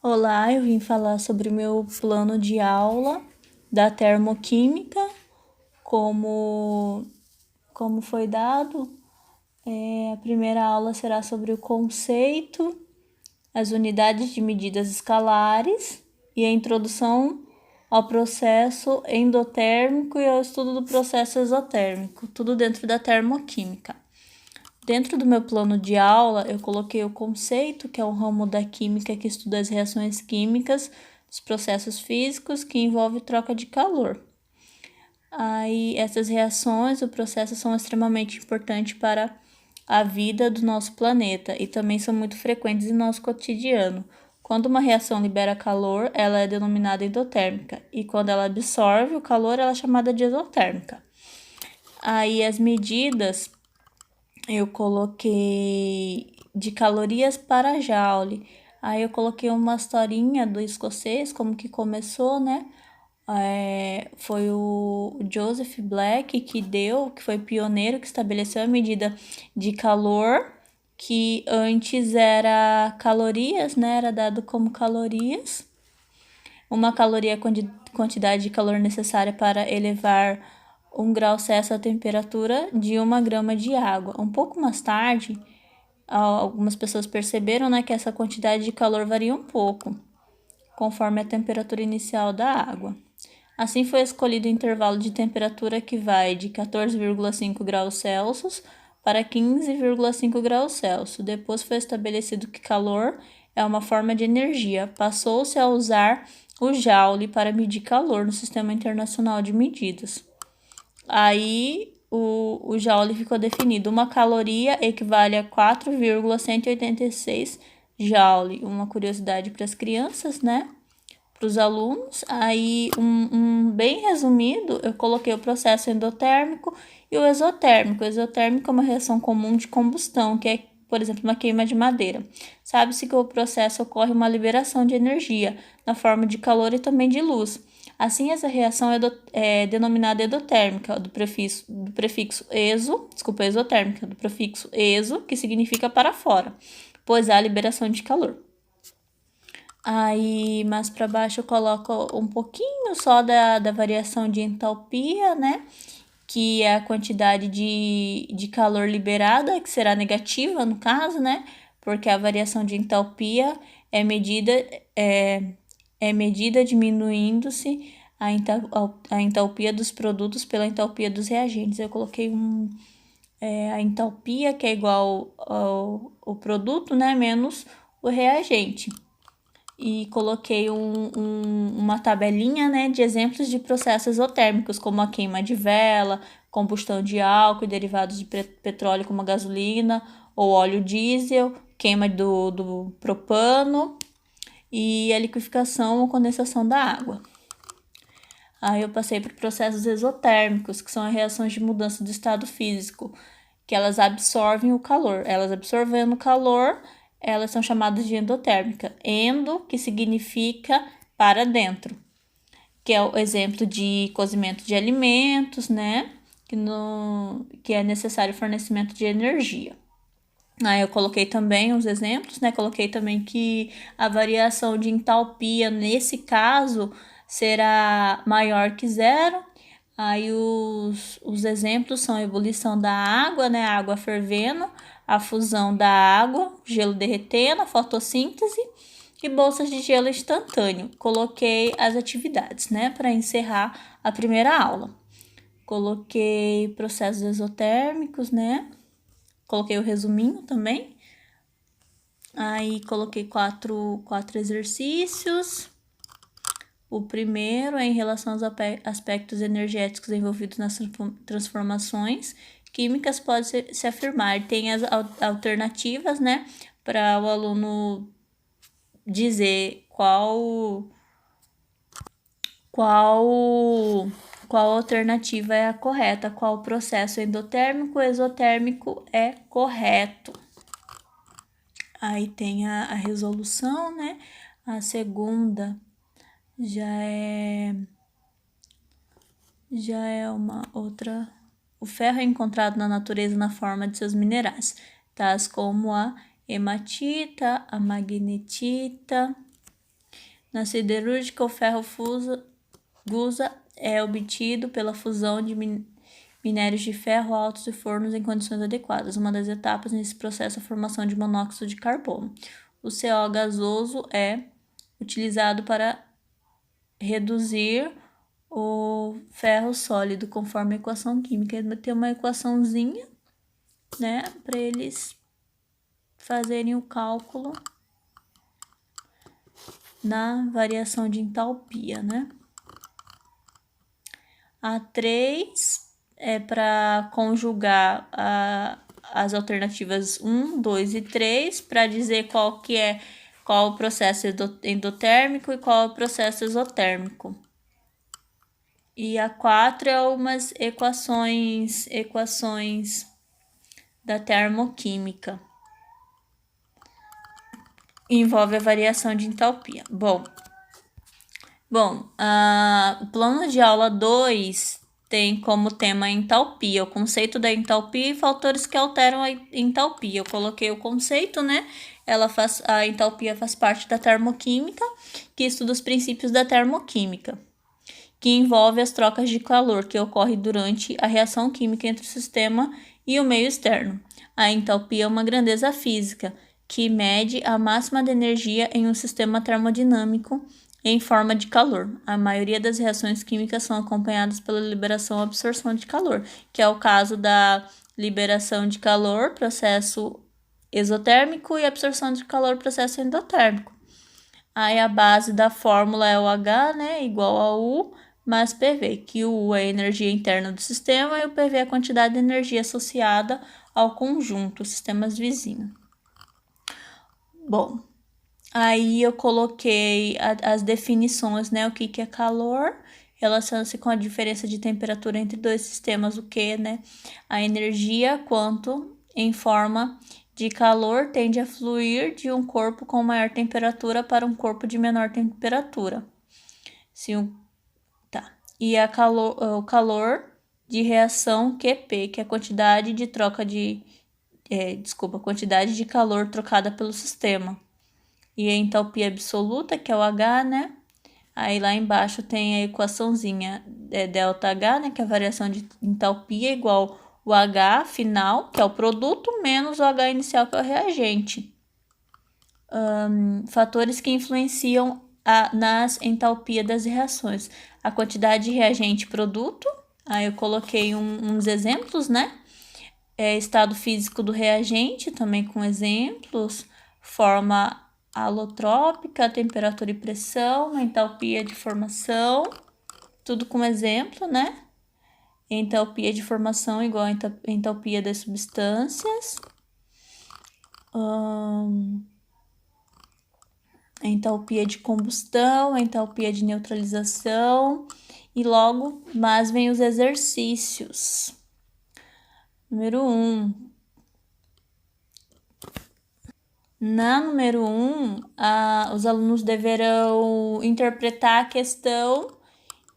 Olá, eu vim falar sobre o meu plano de aula da termoquímica, como, como foi dado. A primeira aula será sobre o conceito, as unidades de medidas escalares e a introdução ao processo endotérmico e ao estudo do processo exotérmico, tudo dentro da termoquímica. Dentro do meu plano de aula, eu coloquei o conceito, que é um ramo da química que estuda as reações químicas dos processos físicos que envolve troca de calor. Aí, essas reações, o processo são extremamente importantes para a vida do nosso planeta e também são muito frequentes em nosso cotidiano. Quando uma reação libera calor, ela é denominada endotérmica, e quando ela absorve o calor, ela é chamada de exotérmica. Aí, as medidas eu coloquei de calorias para joule. Aí eu coloquei uma historinha do escocês, como que começou, né? Foi o Joseph Black que foi pioneiro, que estabeleceu a medida de calor, que antes era calorias, né? Era dado como calorias. Uma caloria é a quantidade de calor necessária para elevar 1 grau Celsius a temperatura de 1 grama de água. Um pouco mais tarde, algumas pessoas perceberam, né, que essa quantidade de calor varia um pouco, conforme a temperatura inicial da água. Assim foi escolhido o intervalo de temperatura que vai de 14,5 graus Celsius para 15,5 graus Celsius. Depois foi estabelecido que calor é uma forma de energia. Passou-se a usar o joule para medir calor no Sistema Internacional de Medidas. Aí o joule ficou definido. Uma caloria equivale a 4,186 joule. Uma curiosidade para as crianças, né? Para os alunos. Aí, bem resumido, eu coloquei o processo endotérmico e o exotérmico. O exotérmico é uma reação comum de combustão, que é, por exemplo, uma queima de madeira. Sabe-se que o processo ocorre uma liberação de energia na forma de calor e também de luz. Assim, essa reação é denominada endotérmica, do prefixo exotérmica, do prefixo exo, que significa para fora, pois há liberação de calor. Aí, mais para baixo, eu coloco um pouquinho só da variação de entalpia, né? Que é a quantidade de calor liberada, que será negativa no caso, né? Porque a variação de entalpia é medida diminuindo-se a entalpia dos produtos pela entalpia dos reagentes. Eu coloquei a entalpia, que é igual ao produto, né? Menos o reagente. E coloquei uma tabelinha, né, de exemplos de processos exotérmicos, como a queima de vela, combustão de álcool e derivados de petróleo, como a gasolina ou óleo diesel, queima do propano e a liquefação ou condensação da água. Aí eu passei para processos exotérmicos, que são as reações de mudança do estado físico, que elas absorvem o calor. Elas absorvendo o calor, elas são chamadas de endotérmica. Endo, que significa para dentro, que é o exemplo de cozimento de alimentos, né? Que é necessário fornecimento de energia. Aí eu coloquei também os exemplos, né? Coloquei também que a variação de entalpia, nesse caso, será maior que zero. Aí os exemplos são a ebulição da água, né? A água fervendo, a fusão da água, gelo derretendo, a fotossíntese e bolsas de gelo instantâneo. Coloquei as atividades, né? Para encerrar a primeira aula. Coloquei processos exotérmicos, né? Coloquei o resuminho também. Aí coloquei quatro exercícios. O primeiro é em relação aos aspectos energéticos envolvidos nas transformações químicas, pode se afirmar. Tem as alternativas, né, para o aluno dizer qual alternativa é a correta, qual processo endotérmico ou exotérmico é correto. Aí tem a resolução, né? A segunda já é uma outra. O ferro é encontrado na natureza na forma de seus minerais, tais como a hematita, a magnetita, Na siderúrgica, o ferro gusa é obtido pela fusão de minérios de ferro altos e fornos em condições adequadas. Uma das etapas nesse processo é a formação de monóxido de carbono. O CO gasoso é utilizado para reduzir o ferro sólido, conforme a equação química. Tem uma equaçãozinha, né, para eles fazerem o cálculo na variação de entalpia, né? A 3 é para conjugar as alternativas 1, 2 e 3 para dizer qual o processo endotérmico e qual o processo exotérmico. E a 4 é umas equações da termoquímica. Envolve a variação de entalpia. Bom, o plano de aula 2 tem como tema a entalpia, o conceito da entalpia e fatores que alteram a entalpia. Eu coloquei o conceito, né? A entalpia faz parte da termoquímica, que estuda os princípios da termoquímica, que envolve as trocas de calor que ocorrem durante a reação química entre o sistema e o meio externo. A entalpia é uma grandeza física que mede a máxima de energia em um sistema termodinâmico em forma de calor. A maioria das reações químicas são acompanhadas pela liberação ou absorção de calor, que é o caso da liberação de calor, processo exotérmico, e absorção de calor, processo endotérmico. Aí a base da fórmula é o H, né, igual a U mais PV, que o U é a energia interna do sistema e o PV é a quantidade de energia associada ao conjunto, sistemas vizinhos. Bom, aí eu coloquei as definições, né, o que é calor, relaciona-se com a diferença de temperatura entre dois sistemas, o que, né, a energia quanto em forma de calor tende a fluir de um corpo com maior temperatura para um corpo de menor temperatura. E o calor de reação QP, que é a quantidade de quantidade de calor trocada pelo sistema. E a entalpia absoluta, que é o H, né? Aí lá embaixo tem a equaçãozinha ΔH, né? Que é a variação de entalpia igual o H final, que é o produto, menos o H inicial, que é o reagente. Fatores que influenciam nas entalpia das reações. A quantidade de reagente produto. Aí eu coloquei uns exemplos, né? Estado físico do reagente, também com exemplos. Forma alotrópica, temperatura e pressão, entalpia de formação, tudo com exemplo, né? Entalpia de formação igual a entalpia das substâncias. Entalpia de combustão, entalpia de neutralização, e logo mais vem os exercícios. Número 1. Na número 1, os alunos deverão interpretar a questão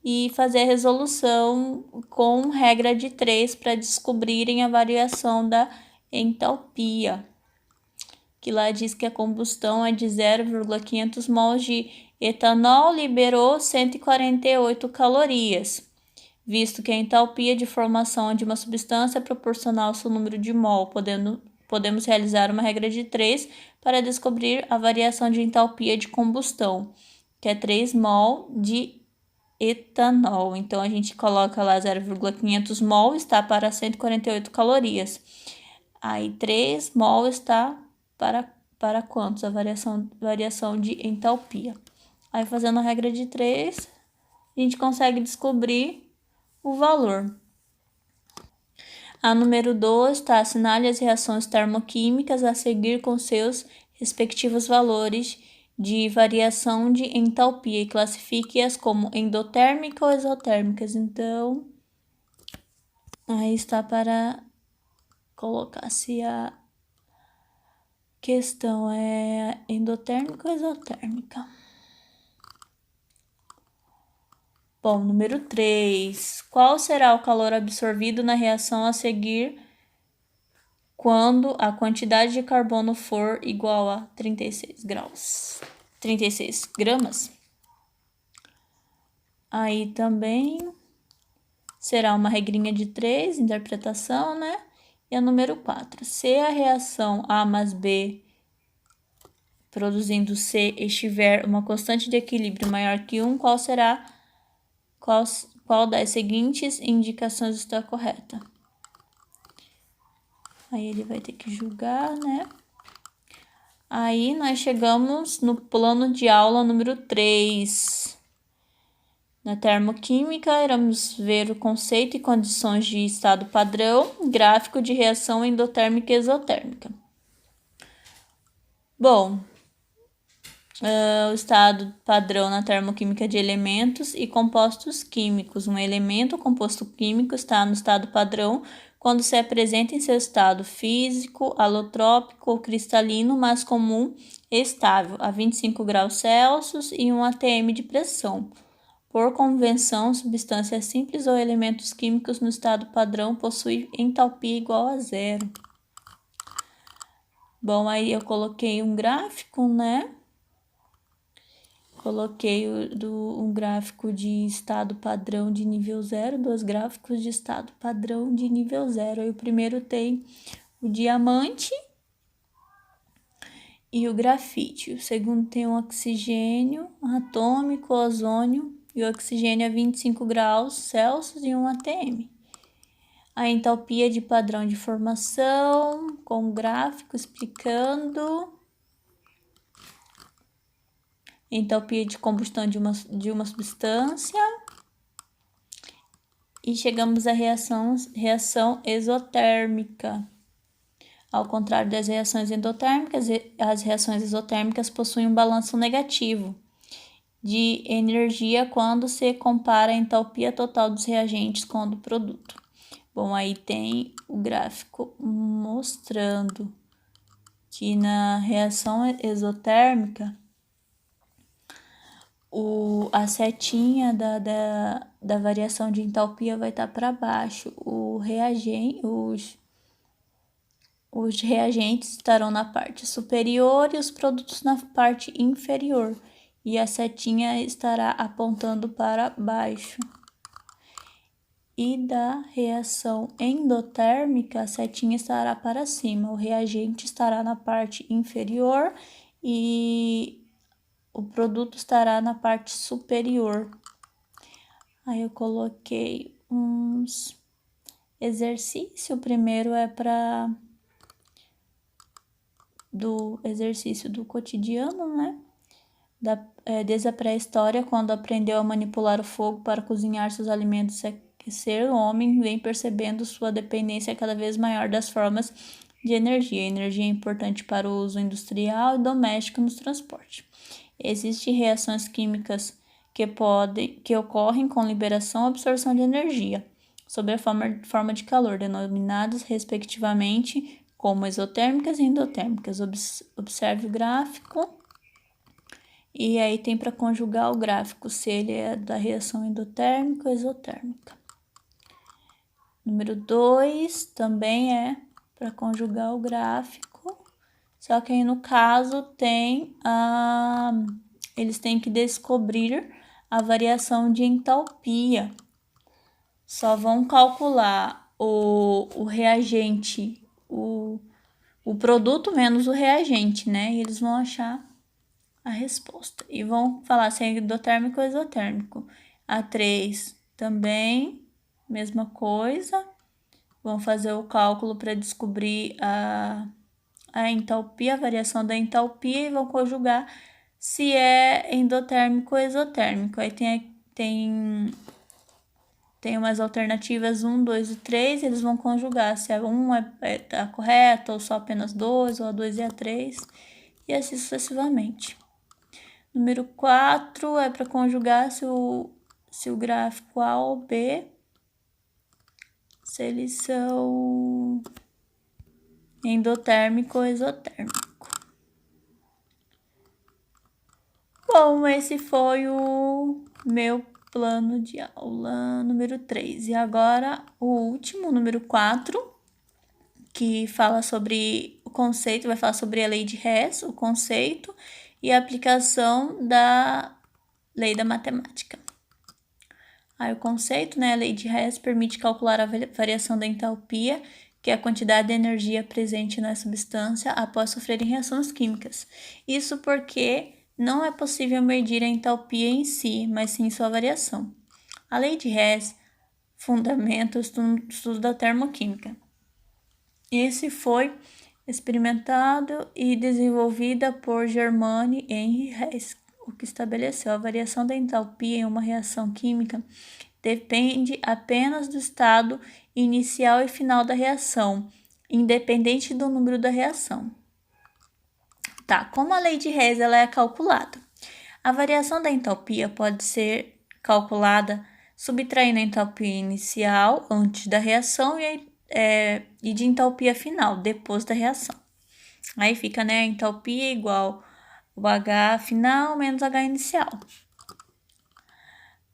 e fazer a resolução com regra de 3 para descobrirem a variação da entalpia. Que lá diz que a combustão é de 0,500 mols de etanol, liberou 148 calorias, visto que a entalpia de formação de uma substância é proporcional ao seu número de mol, podemos realizar uma regra de 3 para descobrir a variação de entalpia de combustão, que é 3 mol de etanol. Então, a gente coloca lá 0,500 mol está para 148 calorias. Aí, 3 mol está para quantos? A variação de entalpia. Aí, fazendo a regra de 3, a gente consegue descobrir o valor. A número 2 está: assinale as reações termoquímicas a seguir com seus respectivos valores de variação de entalpia e classifique-as como endotérmicas ou exotérmicas. Então, aí está para colocar se a questão é endotérmica ou exotérmica. Bom, número 3. Qual será o calor absorvido na reação a seguir quando a quantidade de carbono for igual a 36 gramas? Aí também será uma regrinha de 3, interpretação, né? E a número 4. Se a reação A mais B produzindo C estiver uma constante de equilíbrio maior que 1, qual das seguintes indicações está correta? Aí ele vai ter que julgar, né? Aí nós chegamos no plano de aula número 3. Na termoquímica, iremos ver o conceito e condições de estado padrão, gráfico de reação endotérmica e exotérmica. Bom, o estado padrão na termoquímica de elementos e compostos químicos. Um elemento ou composto químico está no estado padrão quando se apresenta em seu estado físico, alotrópico ou cristalino, mais comum e estável, a 25 graus Celsius e 1 atm de pressão. Por convenção, substâncias simples ou elementos químicos no estado padrão possuem entalpia igual a 0. Bom, aí eu coloquei um gráfico, né? Coloquei um gráfico de estado padrão de nível 0, 2 gráficos de estado padrão de nível 0. Aí o primeiro tem o diamante e o grafite. O segundo tem o oxigênio atômico, o ozônio e o oxigênio a 25 graus Celsius e 1 atm. A entalpia de padrão de formação, com um gráfico explicando entalpia de combustão de uma substância. E chegamos à reação exotérmica. Ao contrário das reações endotérmicas, as reações exotérmicas possuem um balanço negativo de energia quando se compara a entalpia total dos reagentes com a do produto. Bom, aí tem o gráfico mostrando que na reação exotérmica, a setinha da variação de entalpia vai estar para baixo. Os reagentes estarão na parte superior e os produtos na parte inferior. E a setinha estará apontando para baixo. E da reação endotérmica, a setinha estará para cima. O reagente estará na parte inferior e o produto estará na parte superior. Aí eu coloquei uns exercícios. O primeiro é do exercício do cotidiano, né? Desde a pré-história, quando aprendeu a manipular o fogo para cozinhar seus alimentos e aquecer, o homem vem percebendo sua dependência cada vez maior das formas de energia. A energia é importante para o uso industrial e doméstico nos transportes. Existem reações químicas que ocorrem com liberação ou absorção de energia, sob a forma de calor, denominadas respectivamente como exotérmicas e endotérmicas. Observe o gráfico. E aí tem para conjugar o gráfico, se ele é da reação endotérmica ou exotérmica. Número 2 também é para conjugar o gráfico, só que aí no caso eles têm que descobrir a variação de entalpia. Só vão calcular o reagente, o produto menos o reagente, né? E eles vão achar a resposta. E vão falar se é endotérmico ou exotérmico. A3 também, mesma coisa. Vão fazer o cálculo para descobrir a entalpia, a variação da entalpia, e vão conjugar se é endotérmico ou exotérmico. Aí tem umas alternativas 1, 2 e 3, eles vão conjugar se a 1 tá correta, ou só apenas 2, ou a 2 e a 3, e assim sucessivamente. Número 4 é para conjugar se o gráfico A ou B, se eles são endotérmico ou exotérmico. Bom, esse foi o meu plano de aula número 3. E agora o último, número 4, que fala sobre o conceito, vai falar sobre a lei de Hess, o conceito e a aplicação da lei da matemática. Aí o conceito, né, a lei de Hess permite calcular a variação da entalpia, que é a quantidade de energia presente na substância após sofrerem reações químicas. Isso porque não é possível medir a entalpia em si, mas sim sua variação. A lei de Hess fundamenta o estudo da termoquímica. Esse foi experimentado e desenvolvida por Germain Henri Hess, o que estabeleceu a variação da entalpia em uma reação química depende apenas do estado inicial e final da reação, independente do número da reação. Tá, como a lei de Hess ela é calculada? A variação da entalpia pode ser calculada subtraindo a entalpia inicial antes da reação e de entalpia final depois da reação. Aí fica, né, a entalpia igual o H final menos H inicial.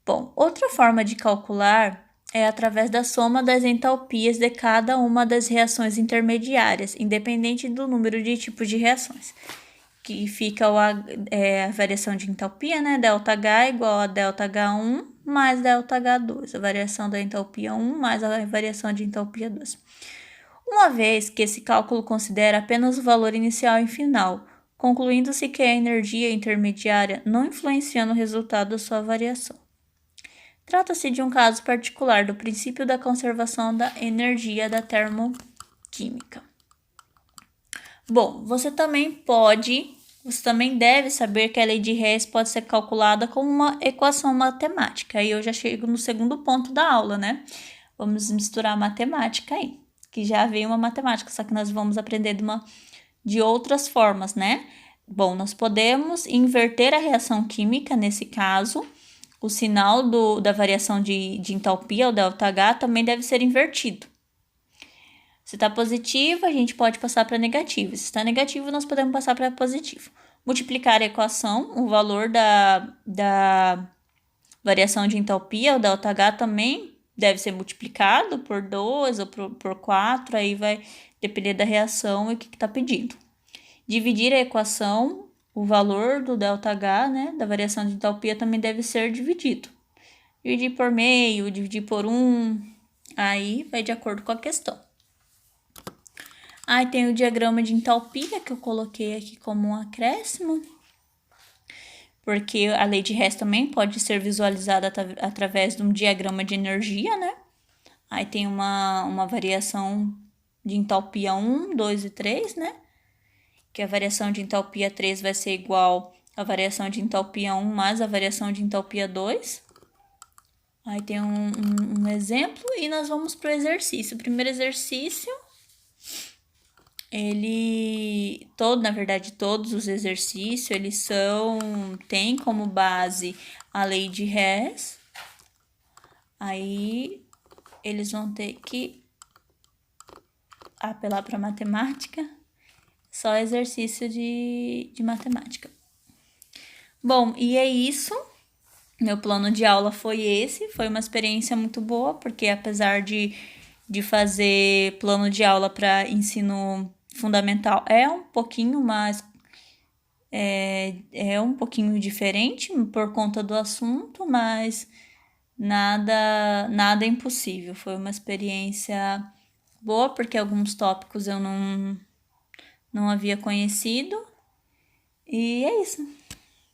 Bom, outra forma de calcular é através da soma das entalpias de cada uma das reações intermediárias, independente do número de tipos de reações. Que fica a variação de entalpia, né? ΔH igual a ΔH1 mais ΔH2, a variação da entalpia 1 mais a variação de entalpia 2. Uma vez que esse cálculo considera apenas o valor inicial e final, concluindo-se que a energia intermediária não influencia no resultado da sua variação. Trata-se de um caso particular do princípio da conservação da energia da termoquímica. Bom, você também deve saber que a lei de Hess pode ser calculada como uma equação matemática. Aí eu já chego no segundo ponto da aula, né? Vamos misturar matemática aí, que já veio uma matemática, só que nós vamos aprender de outras formas, né? Bom, nós podemos inverter a reação química, nesse caso, o sinal da variação de entalpia, o ΔH, também deve ser invertido. Se está positivo, a gente pode passar para negativo. Se está negativo, nós podemos passar para positivo. Multiplicar a equação, o valor da variação de entalpia, o ΔH, também deve ser multiplicado por 2 ou por 4, aí vai depender da reação e o que está pedindo. Dividir a equação, o valor do ΔH, né, da variação de entalpia, também deve ser dividido. Dividir por meio, dividir por 1, aí vai de acordo com a questão. Aí tem o diagrama de entalpia, que eu coloquei aqui como um acréscimo, porque a lei de Hess também pode ser visualizada através de um diagrama de energia, né? Aí tem uma variação de entalpia 1, 2 e 3, né? Que a variação de entalpia 3 vai ser igual à variação de entalpia 1 mais a variação de entalpia 2. Aí tem um exemplo e nós vamos para o exercício. O primeiro exercício, todos os exercícios, tem como base a lei de Hess. Aí eles vão ter que apelar para matemática, só exercício de matemática. Bom, e é isso. Meu plano de aula foi esse. Foi uma experiência muito boa, porque apesar de fazer plano de aula para ensino fundamental, é um pouquinho mais... É um pouquinho diferente por conta do assunto, mas nada é impossível. Foi uma experiência boa, porque alguns tópicos eu não havia conhecido. E é isso.